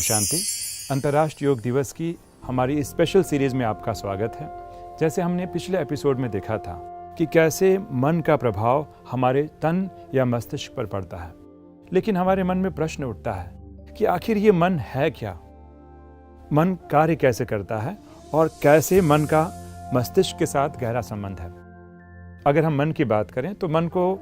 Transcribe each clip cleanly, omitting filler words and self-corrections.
शांति। अंतर्राष्ट्रीय योग दिवस की हमारी इस स्पेशल सीरीज़ में आपका स्वागत है। जैसे हमने पिछले एपिसोड में देखा था कि कैसे मन का प्रभाव हमारे तन या मस्तिष्क पर पड़ता है, लेकिन हमारे मन में प्रश्न उठता है कि आखिर ये मन है क्या? मन कार्य कैसे करता है और कैसे मन का मस्तिष्क के साथ गहरा संबंध है। अगर हम मन की बात करें तो मन को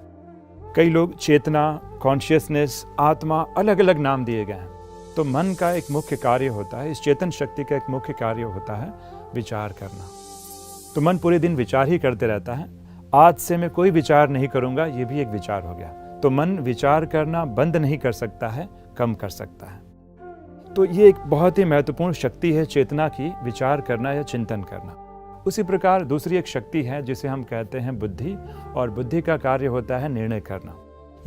कई लोग चेतना, कॉन्शियसनेस, आत्मा अलग अलग नाम दिए गए हैं। तो मन का एक मुख्य कार्य होता है, इस चेतन शक्ति का एक मुख्य कार्य होता है विचार करना। तो मन पूरे दिन विचार ही करते रहता है। आज से मैं कोई विचार नहीं करूंगा, ये भी एक विचार हो गया। तो मन विचार करना बंद नहीं कर सकता है, कम कर सकता है। तो ये एक बहुत ही महत्वपूर्ण शक्ति है चेतना की, विचार करना या चिंतन करना। उसी प्रकार दूसरी एक शक्ति है जिसे हम कहते हैं बुद्धि, और बुद्धि का कार्य होता है निर्णय करना।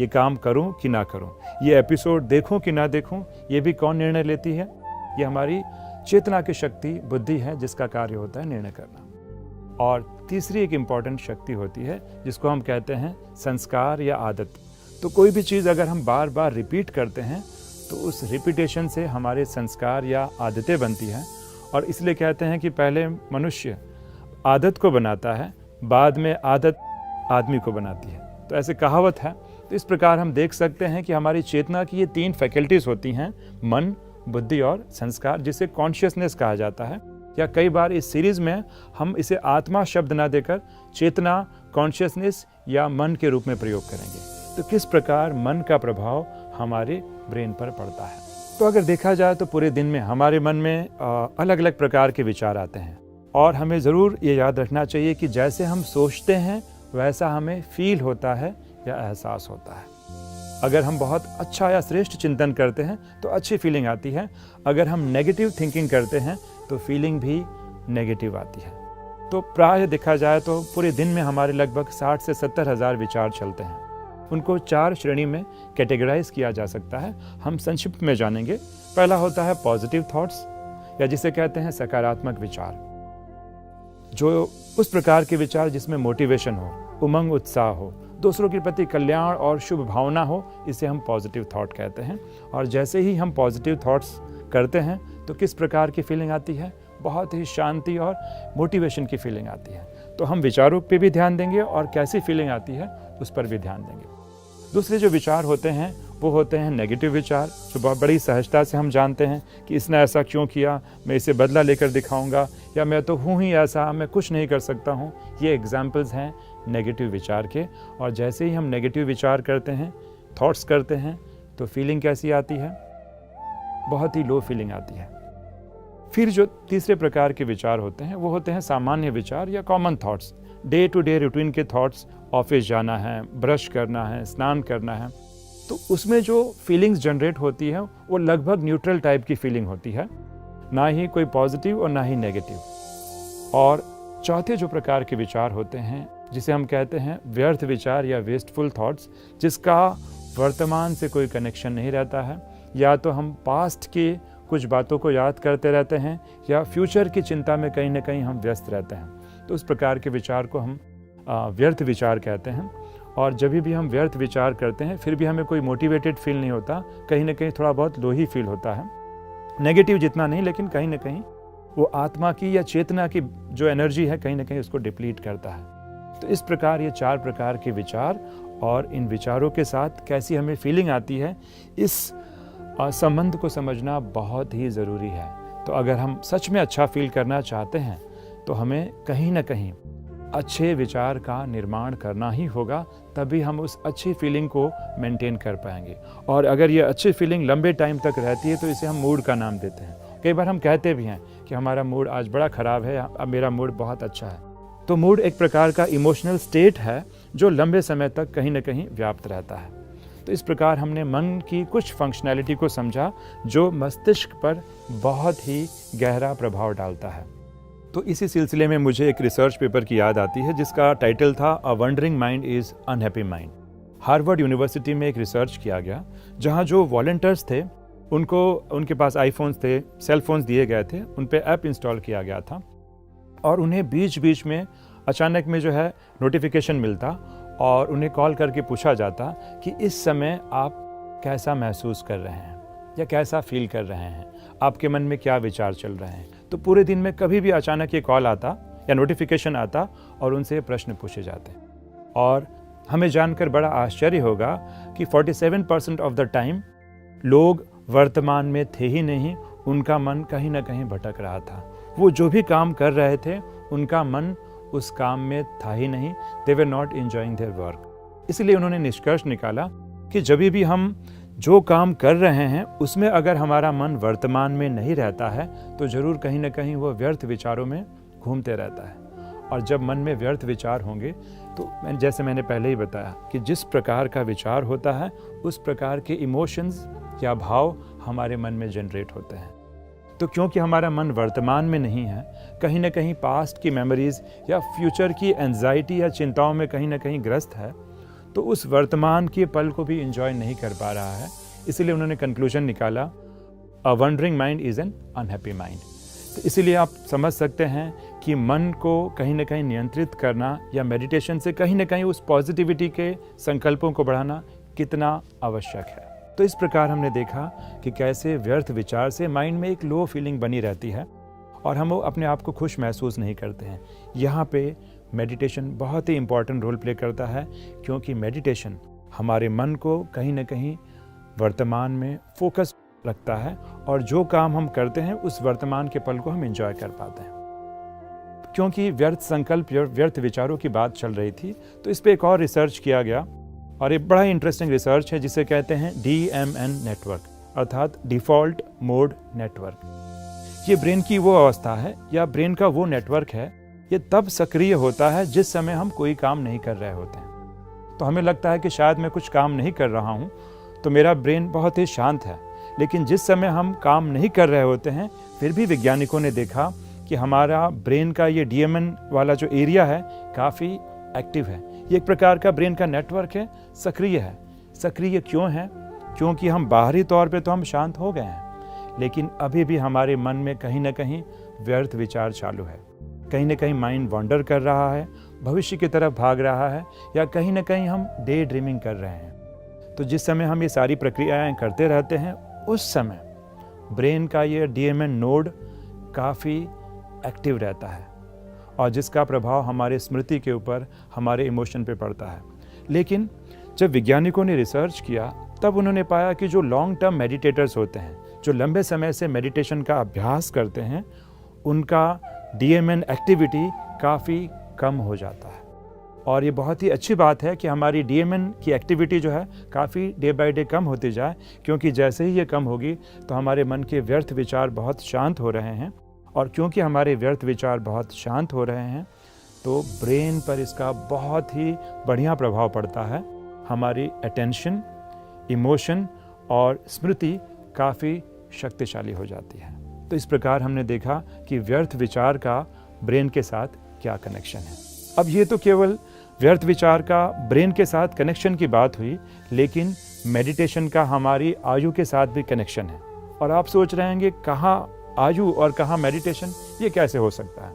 ये काम करूं कि ना करूं, ये एपिसोड देखूं कि ना देखूं, ये भी कौन निर्णय लेती है? ये हमारी चेतना की शक्ति बुद्धि है, जिसका कार्य होता है निर्णय करना। और तीसरी एक इम्पॉर्टेंट शक्ति होती है जिसको हम कहते हैं संस्कार या आदत। तो कोई भी चीज़ अगर हम बार बार रिपीट करते हैं तो उस रिपीटेशन से हमारे संस्कार या आदतें बनती हैं। और इसलिए कहते हैं कि पहले मनुष्य आदत को बनाता है, बाद में आदत आदमी को बनाती है। तो ऐसे कहावत है। तो इस प्रकार हम देख सकते हैं कि हमारी चेतना की ये तीन फैकल्टीज होती हैं, मन, बुद्धि और संस्कार, जिसे कॉन्शियसनेस कहा जाता है। या कई बार इस सीरीज में हम इसे आत्मा शब्द ना देकर चेतना, कॉन्शियसनेस या मन के रूप में प्रयोग करेंगे। तो किस प्रकार मन का प्रभाव हमारे ब्रेन पर पड़ता है। तो अगर देखा जाए तो पूरे दिन में हमारे मन में अलग अलग प्रकार के विचार आते हैं, और हमें ज़रूर ये याद रखना चाहिए कि जैसे हम सोचते हैं वैसा हमें फील होता है या एहसास होता है। अगर हम बहुत अच्छा या श्रेष्ठ चिंतन करते हैं तो अच्छी फीलिंग आती है। अगर हम नेगेटिव थिंकिंग करते हैं तो फीलिंग भी नेगेटिव आती है। तो प्राय देखा जाए तो पूरे दिन में हमारे लगभग 60 से 70 हज़ार विचार चलते हैं। उनको 4 श्रेणी में कैटेगराइज किया जा सकता है। हम संक्षिप्त में जानेंगे। पहला होता है पॉजिटिव थॉट्स, या जिसे कहते हैं सकारात्मक विचार, जो उस प्रकार के विचार जिसमें मोटिवेशन हो, उमंग, उत्साह हो, दूसरों के प्रति कल्याण और शुभ भावना हो, इसे हम पॉजिटिव थॉट कहते हैं। और जैसे ही हम पॉजिटिव थॉट्स करते हैं तो किस प्रकार की फीलिंग आती है? बहुत ही शांति और मोटिवेशन की फीलिंग आती है। तो हम विचारों पे भी ध्यान देंगे और कैसी फीलिंग आती है उस पर भी ध्यान देंगे। दूसरे जो विचार होते हैं वो होते हैं नेगेटिव विचार, जो बहुत बड़ी सहजता से हम जानते हैं कि इसने ऐसा क्यों किया, मैं इसे बदला लेकर दिखाऊंगा, या मैं तो हूँ ही ऐसा, मैं कुछ नहीं कर सकता हूँ। ये एग्जाम्पल्स हैं नेगेटिव विचार के। और जैसे ही हम नेगेटिव विचार करते हैं, थॉट्स करते हैं, तो फीलिंग कैसी आती है? बहुत ही लो फीलिंग आती है। फिर जो तीसरे प्रकार के विचार होते हैं वो होते हैं सामान्य विचार या common thoughts, day to day routine के थॉट्स। ऑफिस जाना है, ब्रश करना है, स्नान करना है, तो उसमें जो फीलिंग्स जनरेट होती है वो लगभग न्यूट्रल टाइप की फीलिंग होती है, ना ही कोई पॉजिटिव और ना ही नेगेटिव। और चौथे जो प्रकार के विचार होते हैं जिसे हम कहते हैं व्यर्थ विचार या वेस्टफुल थॉट्स, जिसका वर्तमान से कोई कनेक्शन नहीं रहता है। या तो हम पास्ट की कुछ बातों को याद करते रहते हैं या फ्यूचर की चिंता में कहीं ना कहीं हम व्यस्त रहते हैं। तो उस प्रकार के विचार को हम व्यर्थ विचार कहते हैं। और जब भी हम व्यर्थ विचार करते हैं फिर भी हमें कोई मोटिवेटेड फील नहीं होता, कहीं ना कहीं थोड़ा बहुत लो ही फील होता है। नेगेटिव जितना नहीं, लेकिन कहीं ना कहीं वो आत्मा की या चेतना की जो एनर्जी है कहीं ना कहीं उसको डिप्लीट करता है। तो इस प्रकार ये 4 प्रकार के विचार, और इन विचारों के साथ कैसी हमें फीलिंग आती है, इस संबंध को समझना बहुत ही ज़रूरी है। तो अगर हम सच में अच्छा फील करना चाहते हैं तो हमें कहीं ना कहीं अच्छे विचार का निर्माण करना ही होगा, तभी हम उस अच्छी फीलिंग को मेंटेन कर पाएंगे। और अगर ये अच्छी फीलिंग लंबे टाइम तक रहती है तो इसे हम मूड का नाम देते हैं। कई बार हम कहते भी हैं कि हमारा मूड आज बड़ा ख़राब है, अब मेरा मूड बहुत अच्छा है। तो मूड एक प्रकार का इमोशनल स्टेट है जो लंबे समय तक कहीं ना कहीं व्याप्त रहता है। तो इस प्रकार हमने मन की कुछ फंक्शनैलिटी को समझा जो मस्तिष्क पर बहुत ही गहरा प्रभाव डालता है। तो इसी सिलसिले में मुझे एक रिसर्च पेपर की याद आती है जिसका टाइटल था a wandering mind is unhappy mind. Harvard university में एक रिसर्च किया गया जहां जो वॉलंटियर्स थे उनके पास आईफोन्स थे, सेल फोन्स दिए गए थे, उन पे ऐप इंस्टॉल किया गया था, और उन्हें बीच बीच में अचानक में जो है नोटिफिकेशन मिलता और उन्हें कॉल करके पूछा जाता कि इस समय आप कैसा महसूस कर रहे हैं। या कैसा फील कर रहे हैं, आपके मन में क्या विचार चल रहे हैं। तो पूरे दिन में कभी भी अचानक ये कॉल आता या नोटिफिकेशन आता और उनसे प्रश्न पूछे जाते। और हमें जानकर बड़ा आश्चर्य होगा कि 47% ऑफ द टाइम लोग वर्तमान में थे ही नहीं, उनका मन कहीं ना कहीं भटक रहा था। वो जो भी काम कर रहे थे उनका मन उस काम में था ही नहीं। They were not enjoying their work. इसलिए उन्होंने निष्कर्ष निकाला कि जब भी हम जो काम कर रहे हैं उसमें अगर हमारा मन वर्तमान में नहीं रहता है तो ज़रूर कहीं ना कहीं वो व्यर्थ विचारों में घूमते रहता है। और जब मन में व्यर्थ विचार होंगे तो जैसे मैंने पहले ही बताया कि जिस प्रकार का विचार होता है उस प्रकार के इमोशंस या भाव हमारे मन में जनरेट होते हैं। तो क्योंकि हमारा मन वर्तमान में नहीं है, कहीं ना कहीं पास्ट की मेमोरीज या फ्यूचर की एंजाइटी या चिंताओं में कहीं ना कहीं ग्रस्त है, तो उस वर्तमान के पल को भी एंजॉय नहीं कर पा रहा है। इसलिए उन्होंने कंक्लूजन निकाला, a wandering mind is an unhappy mind. तो इसीलिए आप समझ सकते हैं कि मन को कहीं ना कहीं नियंत्रित करना या मेडिटेशन से कहीं ना कहीं उस पॉजिटिविटी के संकल्पों को बढ़ाना कितना आवश्यक है। तो इस प्रकार हमने देखा कि कैसे व्यर्थ विचार से माइंड में एक लो फीलिंग बनी रहती है और हम अपने आप को खुश महसूस नहीं करते हैं। यहाँ पे मेडिटेशन बहुत ही इम्पॉर्टेंट रोल प्ले करता है, क्योंकि मेडिटेशन हमारे मन को कहीं ना कहीं वर्तमान में फोकस रखता है और जो काम हम करते हैं उस वर्तमान के पल को हम एंजॉय कर पाते हैं। क्योंकि व्यर्थ संकल्प व्यर्थ विचारों की बात चल रही थी तो इस पर एक और रिसर्च किया गया और एक बड़ा इंटरेस्टिंग रिसर्च है जिसे कहते हैं DMN नेटवर्क, अर्थात डिफ़ॉल्ट मोड नेटवर्क। ये ब्रेन की वो अवस्था है या ब्रेन का वो नेटवर्क है, ये तब सक्रिय होता है जिस समय हम कोई काम नहीं कर रहे होते हैं। तो हमें लगता है कि शायद मैं कुछ काम नहीं कर रहा हूँ तो मेरा ब्रेन बहुत ही शांत है, लेकिन जिस समय हम काम नहीं कर रहे होते हैं फिर भी वैज्ञानिकों ने देखा कि हमारा ब्रेन का ये DMN वाला जो एरिया है काफ़ी एक्टिव है। ये एक प्रकार का ब्रेन का नेटवर्क है, सक्रिय है। सक्रिय क्यों है? क्योंकि हम बाहरी तौर पे तो हम शांत हो गए हैं, लेकिन अभी भी हमारे मन में कहीं ना कहीं व्यर्थ विचार चालू है। कहीं ना कहीं माइंड वॉन्डर कर रहा है, भविष्य की तरफ भाग रहा है, या कहीं ना कहीं हम डे ड्रीमिंग कर रहे हैं। तो जिस समय हम ये सारी प्रक्रियाएं करते रहते हैं उस समय ब्रेन का ये DMN नोड काफ़ी एक्टिव रहता है और जिसका प्रभाव हमारे स्मृति के ऊपर, हमारे इमोशन पे पड़ता है। लेकिन जब वैज्ञानिकों ने रिसर्च किया तब उन्होंने पाया कि जो लॉन्ग टर्म मेडिटेटर्स होते हैं, जो लंबे समय से मेडिटेशन का अभ्यास करते हैं, उनका DMN एक्टिविटी काफ़ी कम हो जाता है। और ये बहुत ही अच्छी बात है कि हमारी DMN की एक्टिविटी जो है काफ़ी डे बाय डे कम होती जाए, क्योंकि जैसे ही ये कम होगी तो हमारे मन के व्यर्थ विचार बहुत शांत हो रहे हैं। और क्योंकि हमारे व्यर्थ विचार बहुत शांत हो रहे हैं तो ब्रेन पर इसका बहुत ही बढ़िया प्रभाव पड़ता है। हमारी अटेंशन, इमोशन और स्मृति काफ़ी शक्तिशाली हो जाती है। तो इस प्रकार हमने देखा कि व्यर्थ विचार का ब्रेन के साथ क्या कनेक्शन है। अब ये तो केवल व्यर्थ विचार का ब्रेन के साथ कनेक्शन की बात हुई, लेकिन मेडिटेशन का हमारी आयु के साथ भी कनेक्शन है। और आप सोच रहे होंगे कहाँ आयु और कहाँ मेडिटेशन, ये कैसे हो सकता है?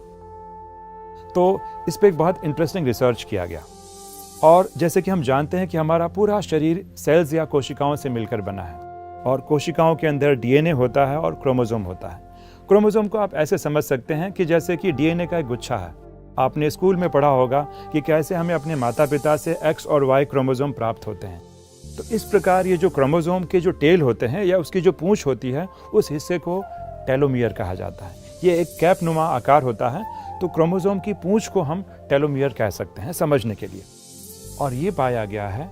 तो इस पे एक बहुत इंटरेस्टिंग रिसर्च किया गया। और जैसे कि हम जानते हैं कि हमारा पूरा शरीर सेल्स या कोशिकाओं से मिलकर बना है और कोशिकाओं के अंदर DNA होता है और क्रोमोसोम होता है। क्रोमोसोम को आप ऐसे समझ सकते हैं कि जैसे कि DNA का एक गुच्छा है। आपने स्कूल में पढ़ा होगा कि कैसे हमें अपने माता पिता से X और Y क्रोमोसोम प्राप्त होते हैं। तो इस प्रकार ये जो क्रोमोसोम के जो टेल होते हैं या उसकी जो पूंछ होती है, उस हिस्से को टेलोमियर कहा जाता है। ये एक कैप नुमा आकार होता है, तो क्रोमोसोम की पूंछ को हम टेलोमियर कह सकते हैं समझने के लिए। और ये पाया गया है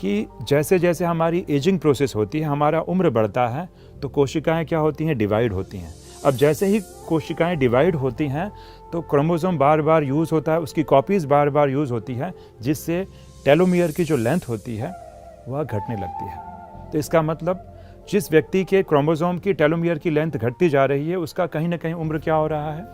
कि जैसे जैसे हमारी एजिंग प्रोसेस होती है, हमारा उम्र बढ़ता है, तो कोशिकाएं क्या होती हैं? डिवाइड होती हैं। अब जैसे ही कोशिकाएं डिवाइड होती हैं तो क्रोमोसोम बार बार यूज़ होता है, उसकी कॉपीज़ बार बार यूज़ होती है, जिससे टेलोमियर की जो लेंथ होती है वह घटने लगती है। तो इसका मतलब जिस व्यक्ति के क्रोमोसोम की टेलोमियर की लेंथ घटती जा रही है, उसका कहीं ना कहीं उम्र क्या हो रहा है?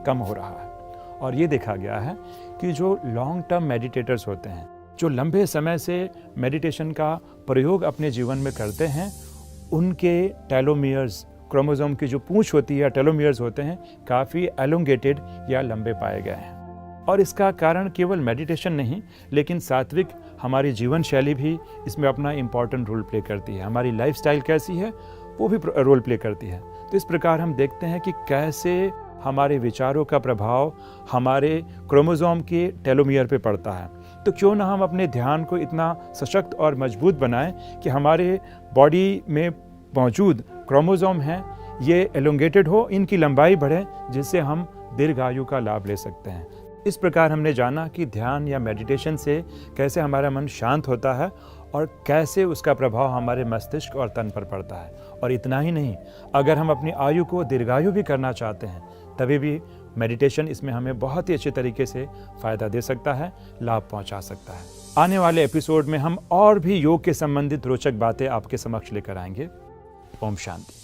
कम हो रहा है। और ये देखा गया है कि जो लॉन्ग टर्म मेडिटेटर्स होते हैं, जो लंबे समय से मेडिटेशन का प्रयोग अपने जीवन में करते हैं, उनके टेलोमियर्स, क्रोमोसोम की जो पूंछ होती है, टेलोमियर्स होते हैं, काफ़ी एलोंगेटेड या लंबे पाए गए हैं। और इसका कारण केवल मेडिटेशन नहीं, लेकिन सात्विक हमारी जीवन शैली भी इसमें अपना इम्पॉर्टेंट रोल प्ले करती है। हमारी लाइफस्टाइल कैसी है वो भी रोल प्ले करती है। तो इस प्रकार हम देखते हैं कि कैसे हमारे विचारों का प्रभाव हमारे क्रोमोसोम के टेलोमियर पे पड़ता है। तो क्यों ना हम अपने ध्यान को इतना सशक्त और मजबूत बनाएं कि हमारे बॉडी में मौजूद क्रोमोसोम हैं ये एलोंगेटेड हो, इनकी लंबाई बढ़े, जिससे हम दीर्घायु का लाभ ले सकते हैं। इस प्रकार हमने जाना कि ध्यान या मेडिटेशन से कैसे हमारा मन शांत होता है और कैसे उसका प्रभाव हमारे मस्तिष्क और तन पर पड़ता है। और इतना ही नहीं, अगर हम अपनी आयु को दीर्घायु भी करना चाहते हैं तभी भी मेडिटेशन इसमें हमें बहुत ही अच्छे तरीके से फ़ायदा दे सकता है, लाभ पहुंचा सकता है। आने वाले एपिसोड में हम और भी योग के संबंधित रोचक बातें आपके समक्ष लेकर आएंगे। ओम शांति।